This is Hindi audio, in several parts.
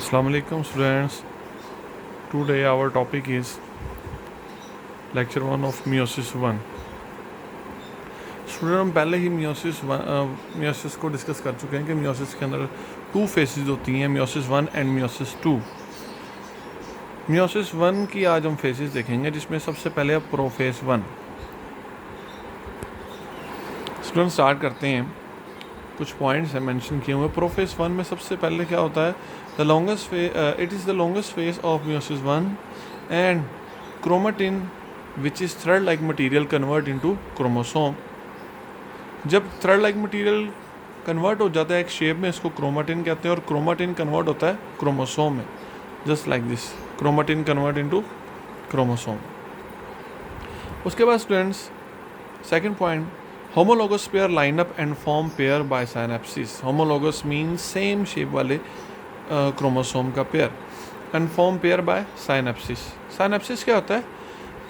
Assalamu alaikum students. Today our topic is lecture 1 of meiosis 1. Student हम पहले ही मियोसिस को डिस्कस कर चुके हैं कि मियोसिस के अंदर 2 फेसेस होती हैं, मियोसिस 1 एंड मियोसिस 2. मियोसिस 1 की आज हम फेसेस देखेंगे, जिसमें सबसे पहले अब प्रोफेस 1. स्टूडेंट स्टार्ट करते हैं. कुछ पॉइंट्स हैं मेंशन किए हुए. प्रोफेस 1 में सबसे पहले क्या होता है? It is the longest phase of meiosis 1 and chromatin which is thread like material convert into chromosome. जब थ्रेड लाइक मटीरियल कन्वर्ट हो जाता है एक शेप में, इसको क्रोमेटिन कहते हैं, और क्रोमेटिन कन्वर्ट होता है क्रोमोसोम में, just like this. Chromatin convert into chromosome. उसके बाद students second point, homologous pair line up and form pair by synapsis. Homologous means same shape वाले क्रोमोसोम का pair, and form pair by synapsis. Synapsis क्या होता है?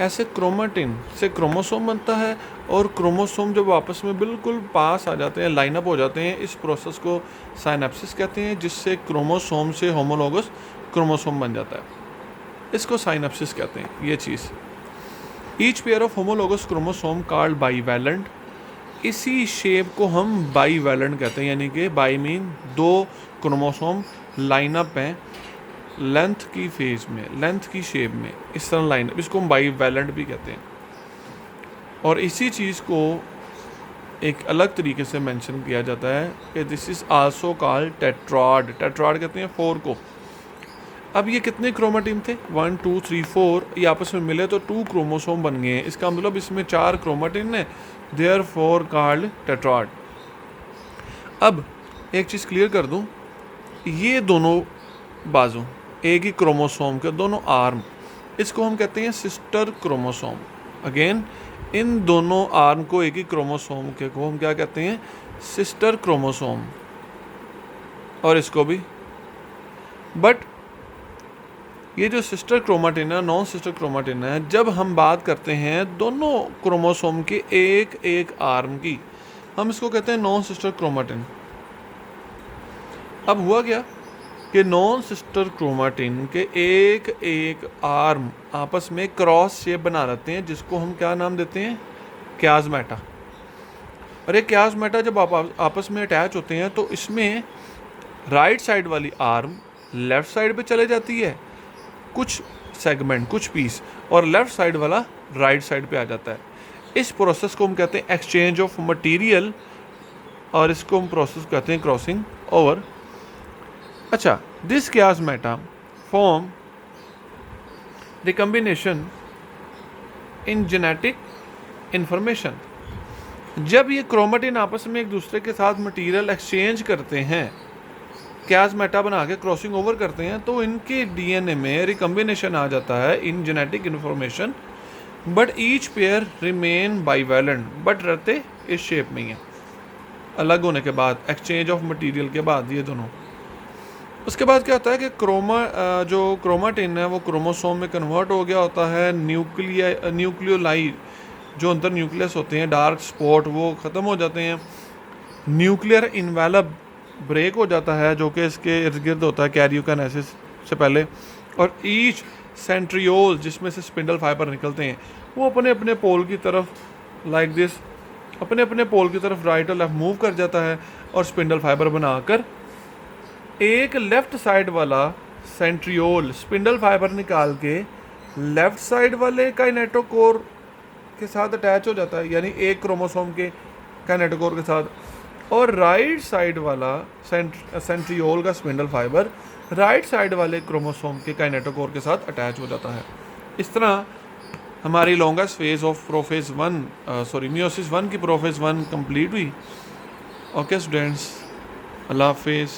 ऐसे क्रोमेटिन से क्रोमोसोम बनता है, और क्रोमोसोम जब आपस में बिल्कुल पास आ जाते हैं, लाइनअप हो जाते हैं, इस प्रोसेस को साइनेप्सिस कहते हैं, जिससे क्रोमोसोम से होमोलोगस क्रोमोसोम बन जाता है. इसको साइनेप्सिस कहते हैं ये चीज़. Each pair of homologous chromosome called bivalent. इसी शेप को हम बाईवैलेंट कहते हैं, यानी कि बाई मीन 2 क्रोमोसोम लाइनअप हैं लेंथ की फेज में, लेंथ की शेप में, इस तरह लाइनअप, इसको हम बाईवैलेंट भी कहते हैं. और इसी चीज़ को एक अलग तरीके से मेंशन किया जाता है कि this is also called tetrad. Tetrad कहते हैं 4 को. अब ये कितने क्रोमेटिन थे? 1 2 3 4. ये आपस में मिले तो 2 क्रोमोसोम बन गए हैं. इसका मतलब इसमें 4 क्रोमेटिन है, देयरफॉर कॉल्ड टेट्राड. अब एक चीज़ क्लियर कर दूं, ये दोनों बाजू एक ही क्रोमोसोम के दोनों आर्म, इसको हम कहते हैं सिस्टर क्रोमोसोम. अगेन इन दोनों आर्म को, एक ही क्रोमोसोम के को हम क्या कहते हैं? Sister chromosome. और इसको भी. बट ये जो सिस्टर क्रोमेटिन है, नॉन सिस्टर क्रोमेटिन है, जब हम बात करते हैं दोनों क्रोमोसोम के एक एक आर्म की, हम इसको कहते हैं नॉन सिस्टर क्रोमेटिन. अब हुआ क्या कि नॉन सिस्टर क्रोमेटिन के एक एक आर्म आपस में क्रॉस शेप बना लेते हैं, जिसको हम क्या नाम देते हैं? क्याज़मेटा. और ये क्याज़मेटा जब आपस में अटैच होते हैं तो इसमें राइट साइड वाली आर्म लेफ़्ट साइड पे चले जाती है, कुछ सेगमेंट, कुछ पीस, और लेफ़्ट साइड वाला राइट साइड पे आ जाता है. इस प्रोसेस को हम कहते हैं एक्सचेंज ऑफ मटेरियल, और इसको हम प्रोसेस कहते हैं क्रॉसिंग ओवर. अच्छा, this chiasmata form recombination in genetic information. जब ये क्रोमेटिन आपस में एक दूसरे के साथ मटेरियल एक्सचेंज करते हैं, क्याज़मेटा बना के क्रॉसिंग ओवर करते हैं, तो इनके डीएनए में रिकम्बिनेशन आ जाता है in genetic information. But each pair remain bivalent, but रहते इस शेप में ही है, अलग होने के बाद, एक्सचेंज ऑफ मटेरियल के बाद ये दोनों. उसके बाद क्या होता है कि जो क्रोमेटिन है वो क्रोमोसोम में कन्वर्ट हो गया होता है. न्यूक्लियोलाई, जो अंदर न्यूक्लियस होते हैं, डार्क स्पॉट, वो ख़त्म हो जाते हैं. न्यूक्लियर इन्वेलप ब्रेक हो जाता है, जो कि इसके इर्द गिर्द होता है कैरियोकाइनेसिस से पहले. और ईच सेंट्रियोल, जिसमें से स्पिंडल फाइबर निकलते हैं, वो अपने अपने पोल की तरफ, लाइक दिस, अपने अपने पोल की तरफ राइट और लेफ्ट मूव कर जाता है, और स्पिंडल फाइबर बनाकर एक लेफ़्ट साइड वाला सेंट्रियोल स्पिंडल फाइबर निकाल के लेफ़्ट साइड वाले काइनेटोकोर के साथ अटैच हो जाता है, यानी एक क्रोमोसोम के काइनेटोकोर के साथ, और राइट साइड वाला सेंट्रियोल का स्पिंडल फाइबर राइट साइड वाले क्रोमोसोम के काइनेटोकोर के साथ अटैच हो जाता है. इस तरह हमारी longest phase of prophase 1 meiosis 1 की प्रोफेज 1 कंप्लीट हुई. ओके स्टूडेंट्स, अल्लाह हाफिज़.